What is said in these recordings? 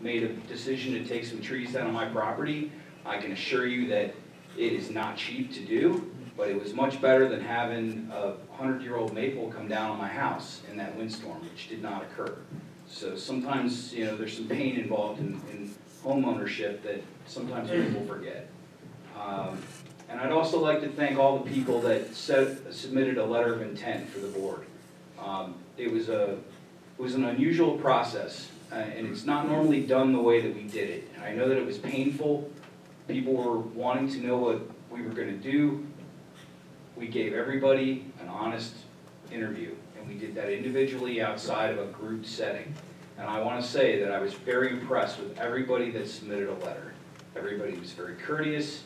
made a decision to take some trees down on my property. I can assure you that it is not cheap to do, but it was much better than having a 100-year-old maple come down on my house in that windstorm, which did not occur. So sometimes, there's some pain involved in home ownership that sometimes people forget. And I'd also like to thank all the people that submitted a letter of intent for the board. It was an unusual process, and it's not normally done the way that we did it. And I know that it was painful. People were wanting to know what we were going to do. We gave everybody an honest interview, and we did that individually outside of a group setting. And I want to say that I was very impressed with everybody that submitted a letter. Everybody was very courteous,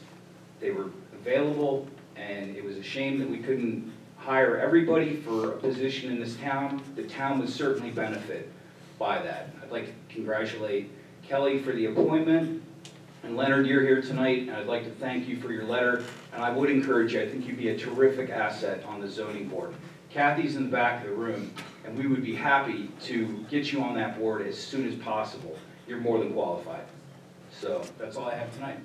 they were available, and it was a shame that we couldn't hire everybody for a position in this town. The town would certainly benefit by that. I'd like to congratulate Kelly for the appointment. And Leonard, you're here tonight, and I'd like to thank you for your letter. And I would encourage you, I think you'd be a terrific asset on the zoning board. Kathy's in the back of the room, and we would be happy to get you on that board as soon as possible. You're more than qualified. So that's all I have tonight.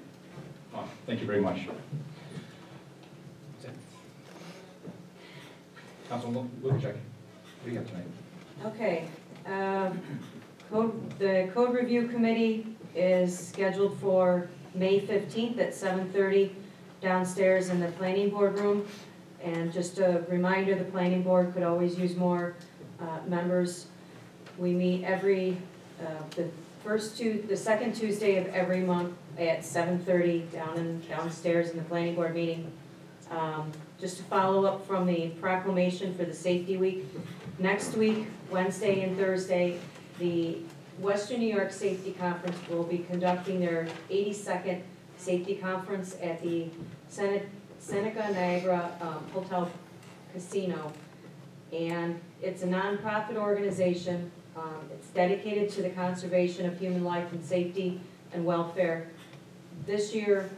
Oh, thank you very much. Councilman Lukacek, what do you have tonight? Okay. The Code Review Committee is scheduled for May 15th at 7:30 downstairs in the Planning Board room. And just a reminder, the Planning Board could always use more members. We meet every, the second Tuesday of every month at 7:30 downstairs in the Planning Board meeting. Just to follow up from the proclamation for the Safety Week, next week, Wednesday and Thursday, the Western New York Safety Conference will be conducting their 82nd Safety Conference at the Seneca Niagara Hotel Casino. And it's a nonprofit organization. It's dedicated to the conservation of human life and safety and welfare. This year,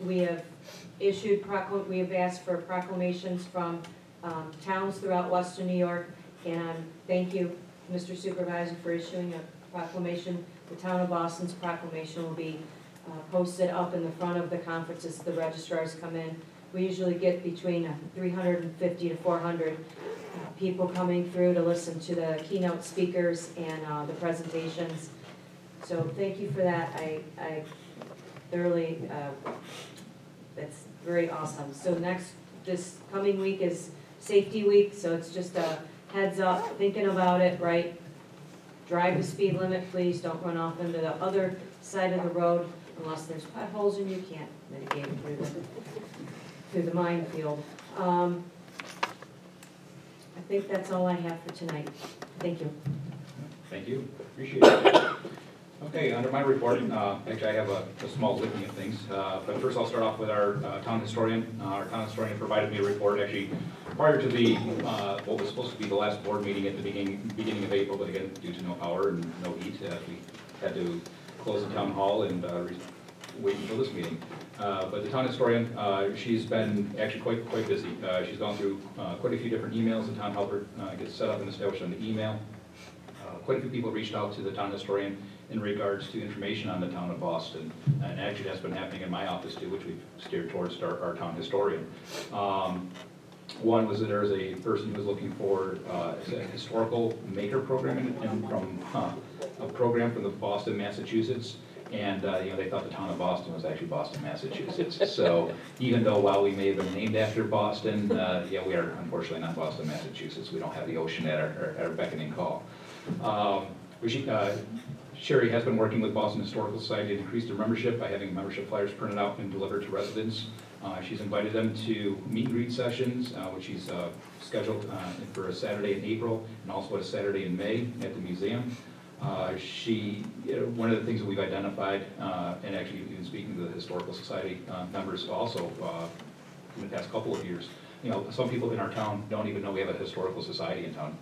we have asked for proclamations from towns throughout Western New York, and thank you, Mr. Supervisor, for issuing a proclamation. The town of Boston's proclamation will be posted up in the front of the conference as the registrars come in. We usually get between 350 to 400 people coming through to listen to the keynote speakers and the presentations. So thank you for that. I thoroughly, that's very awesome. So this coming week is Safety Week, so it's just a heads up, thinking about it, right? Drive the speed limit, please. Don't run off into the other side of the road unless there's potholes and you can't mitigate through the minefield. I think that's all I have for tonight. Thank you. Thank you. Appreciate it. Okay, under my report, actually I have a small litany of things, but first I'll start off with our town historian. Our town historian provided me a report actually prior to the what was supposed to be the last board meeting at the beginning of April, but again, due to no power and no heat, we had to close the town hall and wait until this meeting. But the town historian, she's been actually quite busy. She's gone through quite a few different emails. The town helper gets set up and established on the email. Quite a few people reached out to the town historian in regards to information on the town of Boston. And actually that's been happening in my office too, which we've steered towards our town historian. One was that there's a person who's looking for a historical maker program from a program from the Boston, Massachusetts. And they thought the town of Boston was actually Boston, Massachusetts. So even though while we may have been named after Boston, we are unfortunately not Boston, Massachusetts. We don't have the ocean at our beckoning call. Sherry has been working with Boston Historical Society to increase their membership by having membership flyers printed out and delivered to residents. She's invited them to meet and greet sessions, which she's scheduled for a Saturday in April and also a Saturday in May at the museum. One of the things that we've identified, and actually even speaking to the Historical Society members also in the past couple of years, some people in our town don't even know we have a Historical Society in town.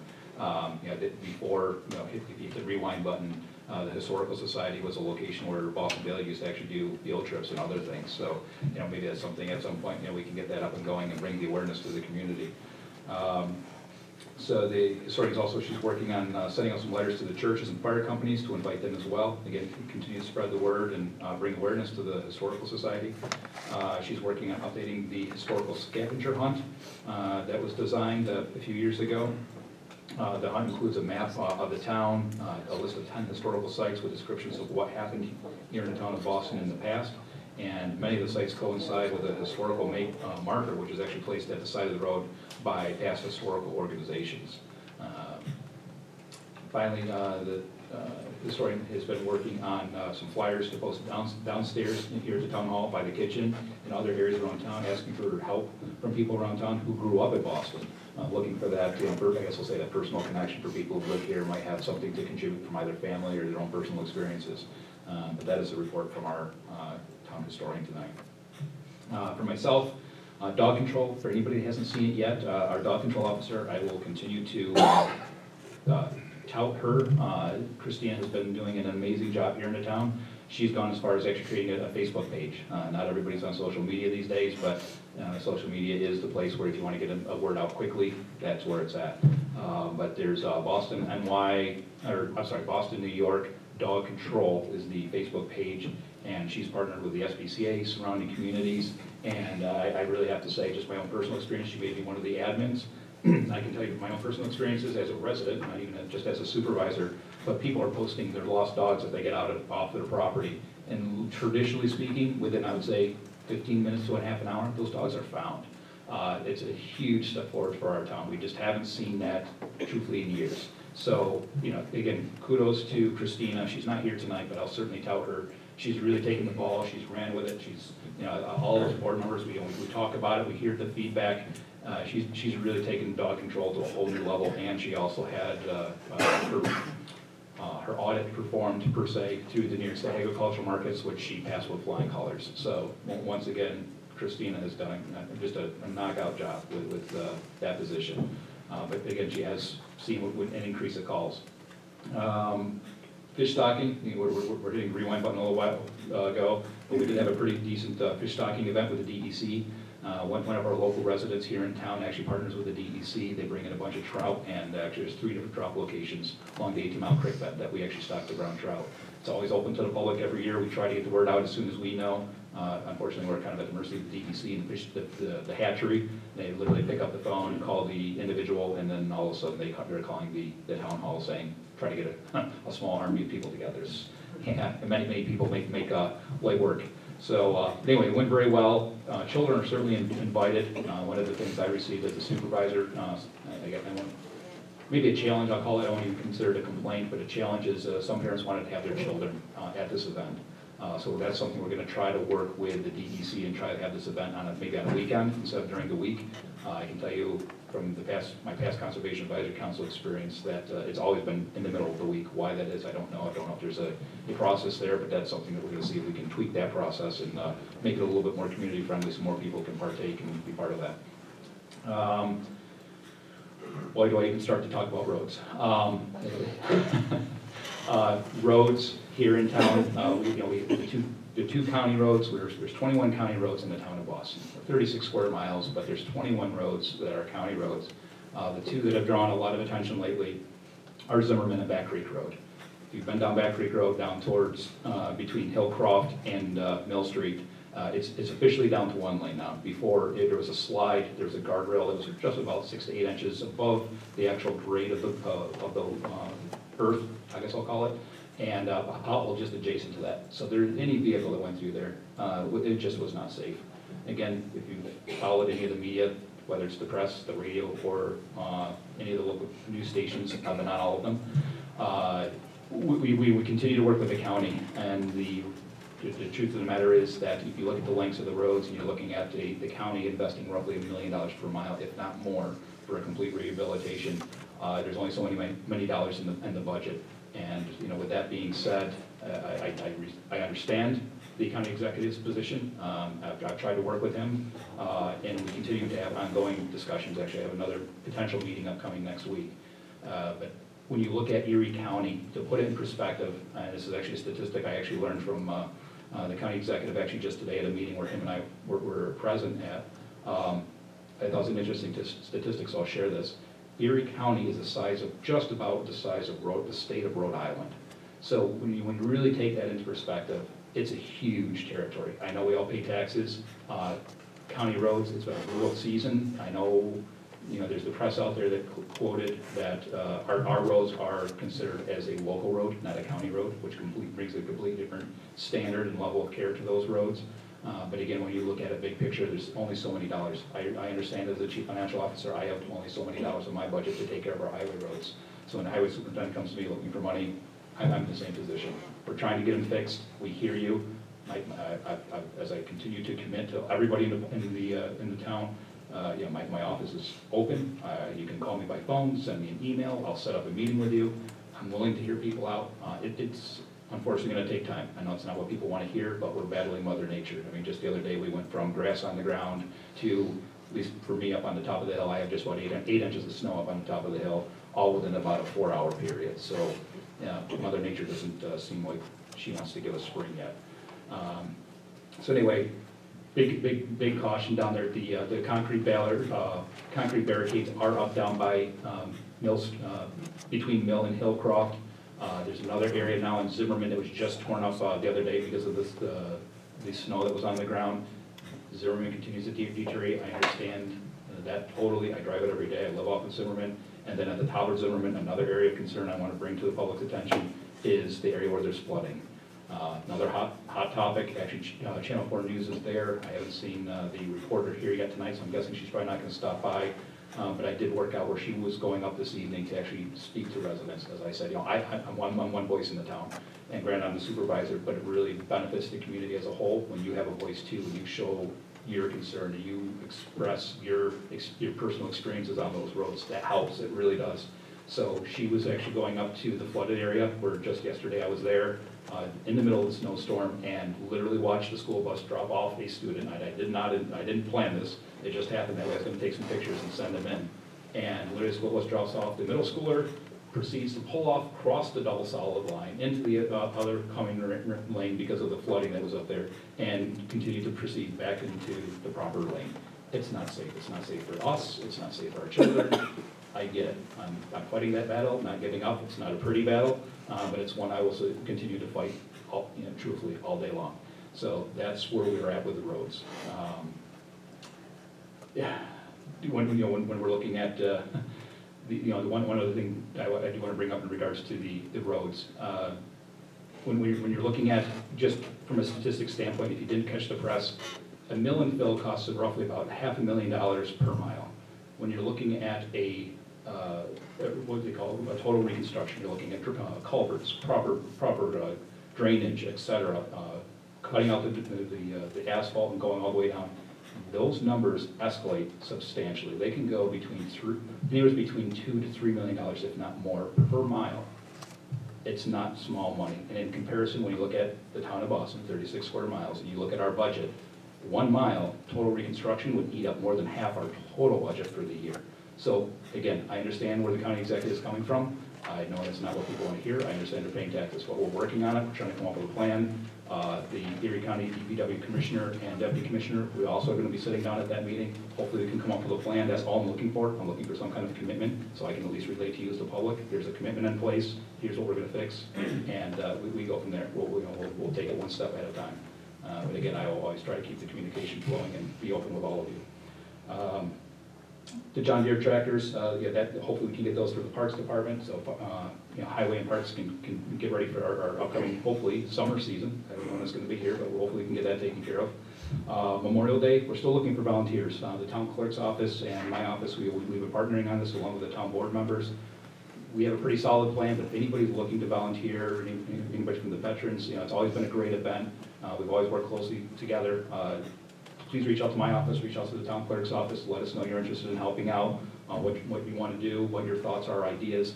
Before, if you hit the rewind button, the Historical Society was a location where Boston Daily used to actually do field trips and other things. So, maybe that's something at some point, we can get that up and going and bring the awareness to the community. So the historian is also, she's working on sending out some letters to the churches and fire companies to invite them as well. Again, continue to spread the word and bring awareness to the Historical Society. She's working on updating the historical scavenger hunt that was designed a few years ago. The hunt includes a map of the town, a list of 10 historical sites with descriptions of what happened here in the town of Boston in the past. And many of the sites coincide with a historical marker, which is actually placed at the side of the road by past historical organizations. Finally, the historian has been working on some flyers to post downstairs here at the town hall by the kitchen and other areas around town, asking for help from people around town who grew up in Boston. Looking for that, I guess we'll say that personal connection for people who live here, might have something to contribute from either family or their own personal experiences. But that is a report from our town historian tonight. For myself, dog control, for anybody that hasn't seen it yet, our dog control officer, I will continue to tout her. Christina has been doing an amazing job here in the town. She's gone as far as actually creating a Facebook page. Not everybody's on social media these days, but social media is the place where if you want to get a word out quickly, that's where it's at. But there's Boston, New York Dog Control is the Facebook page, and she's partnered with the SPCA, surrounding communities, and I really have to say, just my own personal experience, she made me one of the admins. I can tell you from my own personal experiences as a resident, not even just as a supervisor, but people are posting their lost dogs if they get off their property. And traditionally speaking, within, I would say, 15 minutes to a half an hour, those dogs are found. It's a huge step forward for our town. We just haven't seen that, truthfully, in years. So, again, kudos to Christina. She's not here tonight, but I'll certainly tout her. She's really taken the ball. She's ran with it. She's, all those board members, we talk about it. We hear the feedback. She's really taken dog control to a whole new level, and she also had her audit performed, per se, through the New York State Agricultural Markets, which she passed with flying colors. So, once again, Christina has done just a knockout job with that position. But again, she has seen an increase of calls. Fish stocking, we're hitting the rewind button a little while ago, but we did have a pretty decent fish stocking event with the DEC. One of our local residents here in town actually partners with the DEC. They bring in a bunch of trout, and actually there's 3 different trout locations along the 18-mile creek bed that we actually stock the brown trout. It's always open to the public every year. We try to get the word out as soon as we know. Unfortunately, we're kind of at the mercy of the DEC and the hatchery. They literally pick up the phone and call the individual, and then all of a sudden they're calling the town hall saying, try to get a small army of people together. Many people make light work. So anyway, it went very well. Children are certainly invited. One of the things I received as a supervisor, maybe a challenge, I'll call it. I won't even consider it a complaint, but a challenge is some parents wanted to have their children at this event. So that's something we're going to try to work with the DEC and try to have this event maybe on a weekend instead of during the week. I can tell you from my past Conservation Advisory Council experience that it's always been in the middle of the week. Why that is, I don't know. I don't know if there's a process there, but that's something that we're going to see if we can tweak that process and make it a little bit more community friendly so more people can partake and be part of that. Why do I even start to talk about roads? Roads here in town, the two county roads, there's 21 county roads in the town of Boston. 36 square miles, but there's 21 roads that are county roads. The 2 that have drawn a lot of attention lately are Zimmerman and Back Creek Road. If you've been down Back Creek Road, down towards between Hillcroft and Mill Street, it's officially down to 1 lane now. Before, there was a slide, there was a guardrail that was just about 6 to 8 inches above the actual grade of the earth, I guess I'll call it, and just adjacent to that. So any vehicle that went through there, it just was not safe. Again, if you followed any of the media, whether it's the press, the radio, or any of the local news stations, but not all of them, we continue to work with the county, and the truth of the matter is that if you look at the lengths of the roads, and you're looking at the county investing roughly $1 million per mile, if not more, for a complete rehabilitation, there's only so many dollars in the budget. And with that being said, I understand the county executive's position. I've tried to work with him, and we continue to have ongoing discussions. Actually, I have another potential meeting upcoming next week. But when you look at Erie County, to put it in perspective, this is actually a statistic I actually learned from the county executive actually just today at a meeting where him and I were present at. I thought it was an interesting statistic, so I'll share this. Erie County is the size of, just about the size of the state of Rhode Island. So when you really take that into perspective, it's a huge territory. I know we all pay taxes. County roads, it's been a brutal season. I know, there's the press out there that quoted that our roads are considered as a local road, not a county road, which brings a completely different standard and level of care to those roads. But again, when you look at it big picture, there's only so many dollars. I understand as the chief financial officer, I have only so many dollars in my budget to take care of our highway roads. So when the highway superintendent comes to me looking for money, I'm in the same position. We're trying to get them fixed. We hear you. As I continue to commit to everybody in the town, my office is open. You can call me by phone, send me an email. I'll set up a meeting with you. I'm willing to hear people out. It's unfortunately going to take time. I know it's not what people want to hear, but we're battling Mother Nature. I mean, just the other day we went from grass on the ground to, at least for me up on the top of the hill, I have just about 8 inches of snow up on the top of the hill, all within about a 4-hour period. So Mother Nature doesn't seem like she wants to give us spring yet. So anyway, big caution down there. The concrete barricades are up down by Mills, between Mill and Hillcroft. There's another area now in Zimmerman that was just torn up the other day because of the snow that was on the ground. Zimmerman continues to deteriorate. I understand that totally. I drive it every day. I live off of Zimmerman. And then at the top of Zimmerman, another area of concern I want to bring to the public's attention is the area where there's flooding. Another hot topic, actually Channel 4 News is there. I haven't seen the reporter here yet tonight, so I'm guessing she's probably not going to stop by. But I did work out where she was going up this evening to actually speak to residents. As I said, I'm one voice in the town, and granted I'm the supervisor, but it really benefits the community as a whole when you have a voice too, when you show your concern, and you express your personal experiences on those roads. That helps, it really does. So she was actually going up to the flooded area where just yesterday I was there in the middle of the snowstorm and literally watched the school bus drop off a student. I didn't plan this. It just happened that way. I was going to take some pictures and send them in. And literally the school bus drops off. The middle schooler proceeds to pull off across the double solid line into the other coming lane because of the flooding that was up there and continue to proceed back into the proper lane. It's not safe. It's not safe for us. It's not safe for our children. I get it. I'm fighting that battle, not giving up. It's not a pretty battle, but it's one I will continue to fight, truthfully, all day long. So that's where we're at with the roads. When we're looking at one other thing I do want to bring up in regards to the roads. When you're looking at, just from a statistics standpoint, if you didn't catch the press, a mill and fill costs roughly about $500,000 per mile. When you're looking at what do they call it, a total reconstruction, you're looking at culverts, proper drainage, etc., cutting out the asphalt and going all the way down. Those numbers escalate substantially. They can go between between $2 to $3 million, if not more, per mile. It's not small money. And in comparison, when you look at the town of Boston, 36 square miles, and you look at our budget, 1 mile total reconstruction would eat up more than half our total budget for the year. So again, I understand where the county executive is coming from. I know it's not what people want to hear. I understand they're paying taxes, but we're working on it. We're trying to come up with a plan. The Erie County DPW Commissioner and Deputy Commissioner, we also are going to be sitting down at that meeting. Hopefully we can come up with a plan. That's all I'm looking for. I'm looking for some kind of commitment so I can at least relate to you as the public. Here's a commitment in place. Here's what we're going to fix. And we go from there. We'll take it one step at a time. But again, I always try to keep the communication flowing and be open with all of you. The John Deere tractors, hopefully we can get those for the Parks Department, so Highway and Parks can get ready for our upcoming, hopefully, summer season. I don't know when it's going to be here, but hopefully we can get that taken care of. Memorial Day, we're still looking for volunteers. The town clerk's office and my office, we've been partnering on this along with the town board members. We have a pretty solid plan, but if anybody's looking to volunteer, anybody from the veterans, it's always been a great event. We've always worked closely together. Please reach out to my office, reach out to the town clerk's office, let us know you're interested in helping out, what you want to do, what your thoughts are, ideas.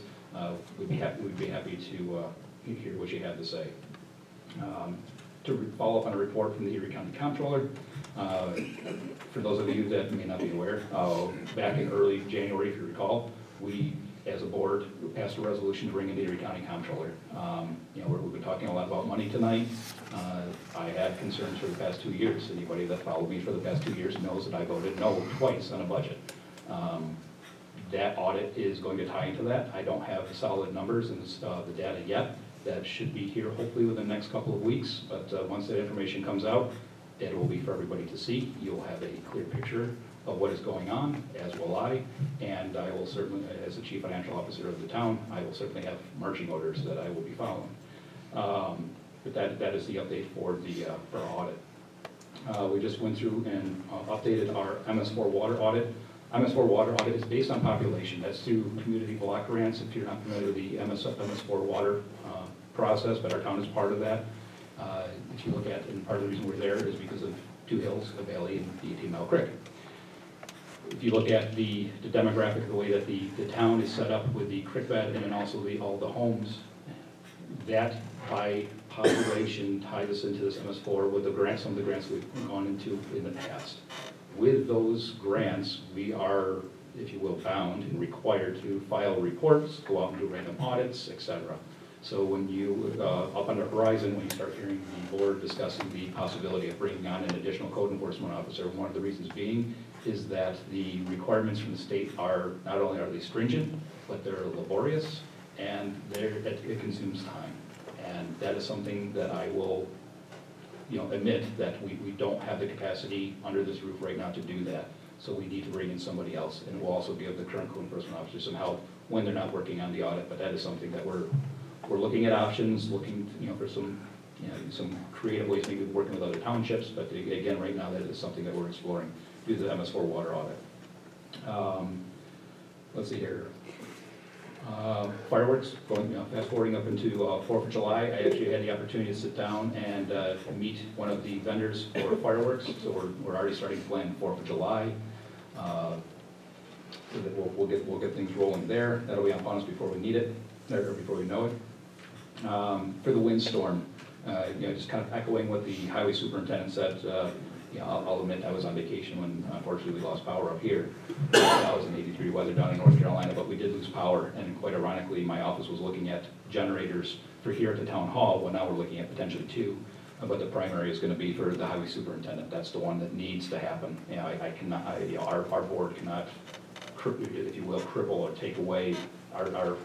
We'd be happy to hear what you have to say. To follow up on a report from the Erie County Comptroller, for those of you that may not be aware, back in early January, if you recall, we, as a board, passed a resolution to bring in the Erie County Comptroller. We've been talking a lot about money tonight. I had concerns for the past 2 years. Anybody that followed me for the past 2 years knows that I voted no twice on a budget. that audit is going to tie into that. I don't have the solid numbers and the data yet. That should be here hopefully within the next couple of weeks, but once that information comes out, it will be for everybody to see. You'll have a clear picture of what is going on, as will I, and I will certainly, as the chief financial officer of the town, I will certainly have marching orders that I will be following. But that is the update for our audit. We just went through and updated our MS4 water audit. MS4 water audit is based on population. That's through community block grants, if you're not familiar with the MS4 water process, but our town is part of that. If you look at, and part of the reason we're there is because of two hills, a valley, and the 18 Mile Creek. If you look at the demographic, the way that the town is set up with the creek bed and then also all the homes, that by population ties us into this MS4 with the grants, some of the grants we've gone into in the past. With those grants, we are, if you will, bound and required to file reports, go out and do random audits, etc. So when you, up on the horizon, when you start hearing the board discussing the possibility of bringing on an additional code enforcement officer, one of the reasons being is that the requirements from the state are, not only are they stringent, but they're laborious, and it consumes time. And that is something that I will, admit that we don't have the capacity under this roof right now to do that. So we need to bring in somebody else, and we'll also give the current code enforcement officer some help when they're not working on the audit. But that is something that we're looking at options, looking, for some creative ways, maybe working with other townships. But again, right now, that is something that we're exploring due to the MS4 water audit. Let's see here. Fireworks, fast forwarding up into 4th of July. I actually had the opportunity to sit down and meet one of the vendors for fireworks. So we're already starting to plan 4th of July. So that we'll get things rolling there. That'll be upon us before we need it, or before we know it. For the windstorm, just kind of echoing what the highway superintendent said. I'll admit I was on vacation when unfortunately we lost power up here. That was an 83 weather down in North Carolina, but we did lose power, and quite ironically, my office was looking at generators for here at the town hall. Well, now we're looking at potentially 2, but the primary is going to be for the highway superintendent. That's the one that needs to happen. I cannot. Our board cannot, if you will, cripple or take away our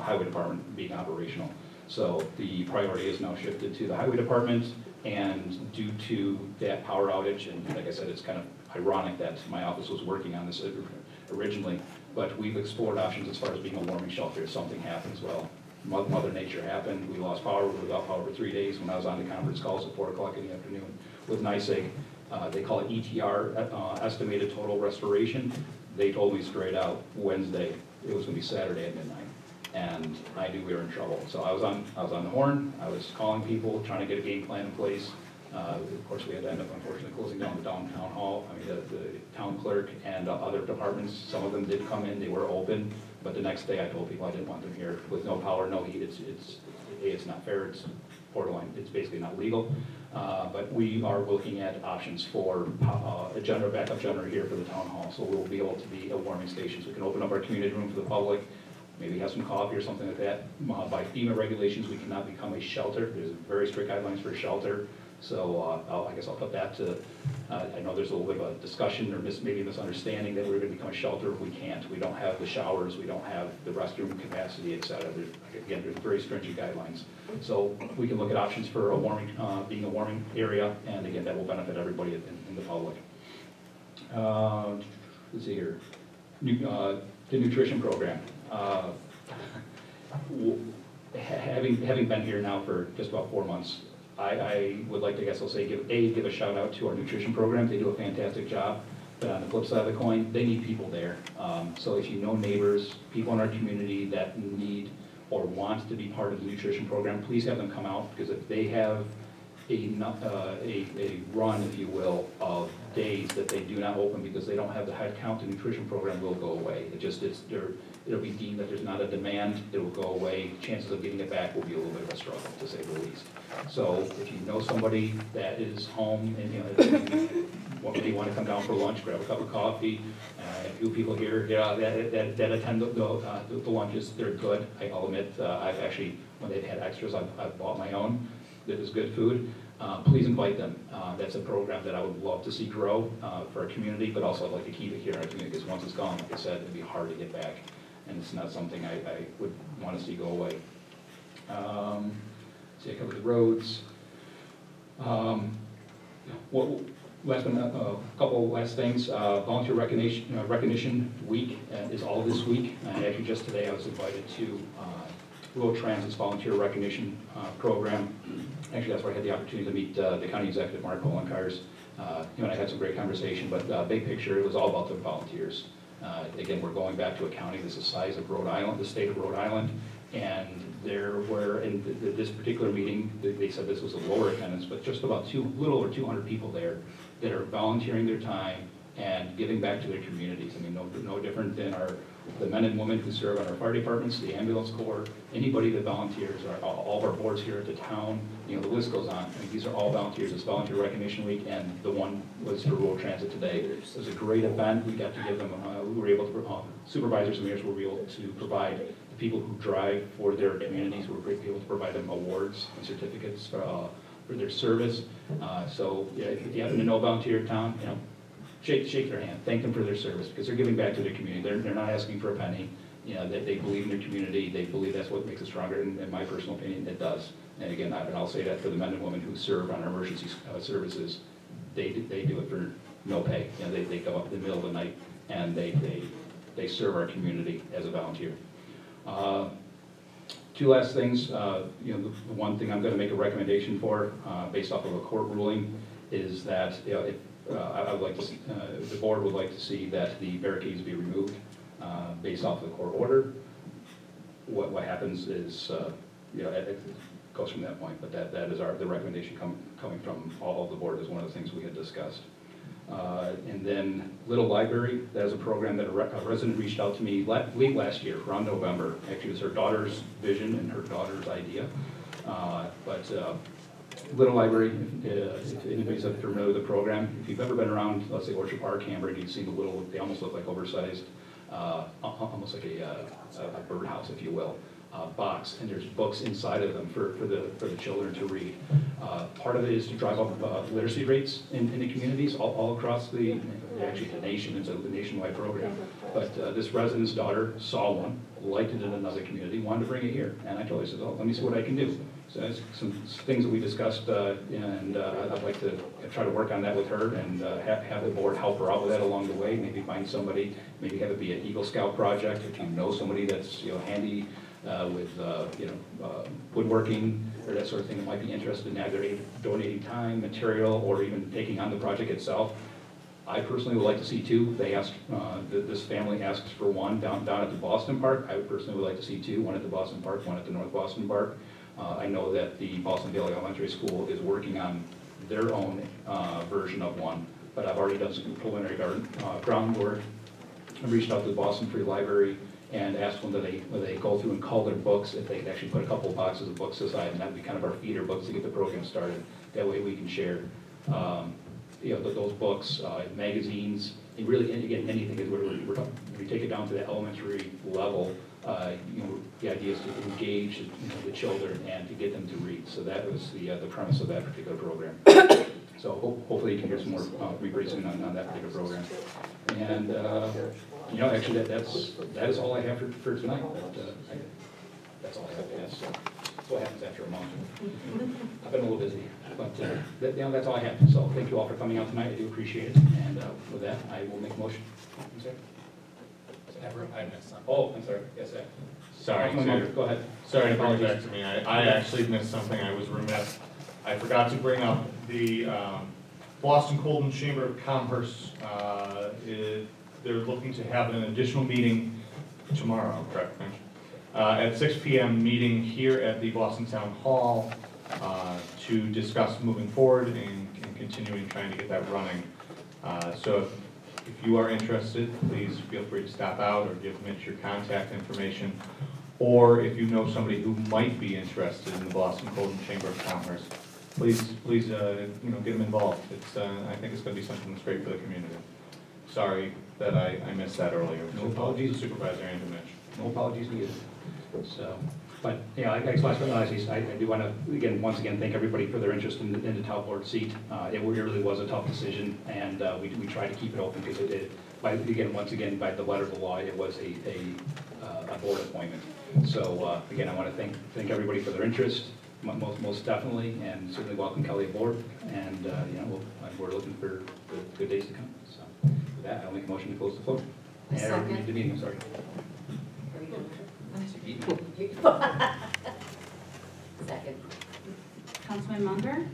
highway department being operational. So the priority is now shifted to the highway department. And due to that power outage, and like I said, it's kind of ironic that my office was working on this originally, but we've explored options as far as being a warming shelter if something happens. Well, Mother Nature happened. We lost power. We were without power for 3 days. When I was on the conference calls at 4 o'clock in the afternoon with NYSEG, they call it ETR, estimated total restoration. They told me straight out Wednesday it was going to be Saturday at midnight. And I knew we were in trouble. So I was on the horn. I was calling people, trying to get a game plan in place. Of course, we had to end up unfortunately closing down the downtown hall. I mean, the town clerk and other departments, some of them did come in, they were open. But the next day I told people I didn't want them here with no power, no heat. It's not fair, it's borderline, it's basically not legal. But we are looking at options for a backup generator here for the town hall. So we'll be able to be a warming station. So we can open up our community room for the public, maybe have some coffee or something like that. By FEMA regulations, we cannot become a shelter. There's very strict guidelines for a shelter. So I guess I'll put that to, I know there's a little bit of a discussion or maybe a misunderstanding that we're going to become a shelter. We can't. We don't have the showers. We don't have the restroom capacity, et cetera. Again, there's very stringent guidelines. So we can look at options for a warming, being a warming area, and again, that will benefit everybody in the public. Let's see here. The nutrition program. Having been here now for just about 4 months, I would like to, I guess I'll say, give a shout out to our nutrition program. They do a fantastic job. But on the flip side of the coin, they need people there. So if you know neighbors, people in our community that need or want to be part of the nutrition program, please have them come out, because if they have a run, if you will, of days that they do not open because they don't have the head count, the nutrition program will go away. It'll be deemed that there's not a demand, it will go away. Chances of getting it back will be a little bit of a struggle, to say the least. So if you know somebody that is home and you want to come down for lunch, grab a cup of coffee. A few people here that attend the lunches, they're good. I'll admit, I've actually, when they've had extras, I've bought my own. that is good food, please invite them. That's a program that I would love to see grow for our community, but also I'd like to keep it here in our community, because once it's gone, like I said, it'd be hard to get back, and it's not something I would want to see go away. See, I covered the roads. Last but not, a couple last things. Volunteer recognition week is all this week. And actually, just today I was invited to Rural Transit's volunteer recognition program. Actually, that's where I had the opportunity to meet the county executive, Mark Holenkars. And I had some great conversation. But big picture, it was all about the volunteers. Again, we're going back to a county that's the size of Rhode Island, the state of Rhode Island. And there were, in this particular meeting, they said this was a lower attendance, but just about little over 200 people there that are volunteering their time and giving back to their communities. I mean, no different than the men and women who serve on our fire departments, the ambulance corps, anybody that volunteers, all of our boards here at the town, the list goes on. I mean, these are all volunteers. It's Volunteer Recognition Week, and the one was for Rural Transit today. It was a great event. We got to give them, we were able to, supervisors and mayors were able to provide the people who drive for their communities, we were able to provide them awards and certificates for their service. So yeah, if you happen to know a volunteer in town, shake their hand, thank them for their service, because they're giving back to their community. They're not asking for a penny. They believe in their community. They believe that's what makes it stronger. And in my personal opinion, it does. And again, I'll say that for the men and women who serve on our emergency services, they do it for no pay. They go up in the middle of the night and they serve our community as a volunteer. Two last things. The one thing I'm going to make a recommendation for, based off of a court ruling, is that I would like to see, the board would like to see that the barricades be removed based off of the court order. What happens is, it goes from that point, but that is the recommendation coming from all of the board is one of the things we had discussed. And then Little Library, that is a program that a resident reached out to me late last year, around November. Actually, it was her daughter's vision and her daughter's idea. Little Library, if anybody's familiar with the program, if you've ever been around, let's say Orchard Park, Hamburg, you've seen the little, they almost look like oversized, almost like a birdhouse, if you will, box, and there's books inside of them for the children to read. Part of it is to drive up literacy rates in the communities all across actually the nation. It's a nationwide program. But this resident's daughter saw one, liked it in another community, wanted to bring it here. And I told her, I said, oh, let me see what I can do. So that's some things that we discussed, and I'd like to try to work on that with her and have the board help her out with that along the way. Maybe find somebody, maybe have it be an Eagle Scout project. If you know somebody that's handy with woodworking or that sort of thing, that might be interested in either donating time, material, or even taking on the project itself. I personally would like to see two. They asked, this family asked for one down at the Boston Park. I personally would like to see two, one at the Boston Park, one at the North Boston Park. I know that the Boston Valley Elementary School is working on their own version of one, but I've already done some preliminary groundwork. I reached out to the Boston Free Library and asked them that they go through and cull their books, if they could actually put a couple of boxes of books aside, and that would be kind of our feeder books to get the program started. That way we can share those books, magazines, and really, and again, anything. When we take it down to the elementary level, the idea is to engage the children and to get them to read. So that was the premise of that particular program. So hopefully you can hear some more pretty soon on that particular program. And actually that is all I have for tonight. That's all I have to ask. So that's what happens after a month. I've been a little busy, but that's all I have. So thank you all for coming out tonight. I do appreciate it. And with that, I will make a motion. I'm sorry. I missed something. Oh, I'm sorry. Yes, sir. Sorry. Go ahead. Sorry to bring it back to me. I actually missed something. I was remiss. I forgot to bring up the Boston Colden Chamber of Commerce. They're looking to have an additional meeting tomorrow, correct, Mitch? At 6 p.m. meeting here at the Boston Town Hall to discuss moving forward and continuing trying to get that running. So if you are interested, please feel free to stop out or give Mitch your contact information. Or if you know somebody who might be interested in the Boston Colden Chamber of Commerce, please get them involved. I think it's going to be something that's great for the community. Sorry that I missed that earlier. No apologies. Supervisor and to Mitch. No apologies needed. So, But, yeah, last but not least, I do want to, again, once again, thank everybody for their interest in the top board seat. It really was a tough decision, and we tried to keep it open because once again, by the letter of the law, it was a board appointment. So, again, I want to thank everybody for their interest, most definitely, and certainly welcome Kelly aboard. And, we're looking for good days to come. So, with that, I'll make a motion to close the floor. A second. The meeting, I'm sorry. Second. Councilman Munger,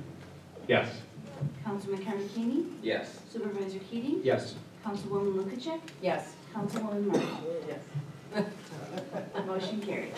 Yes. Councilman Karakini, Yes. Supervisor Keating, Yes. Councilwoman Lukacek, Yes. Councilwoman Martin. Yes. Motion carried.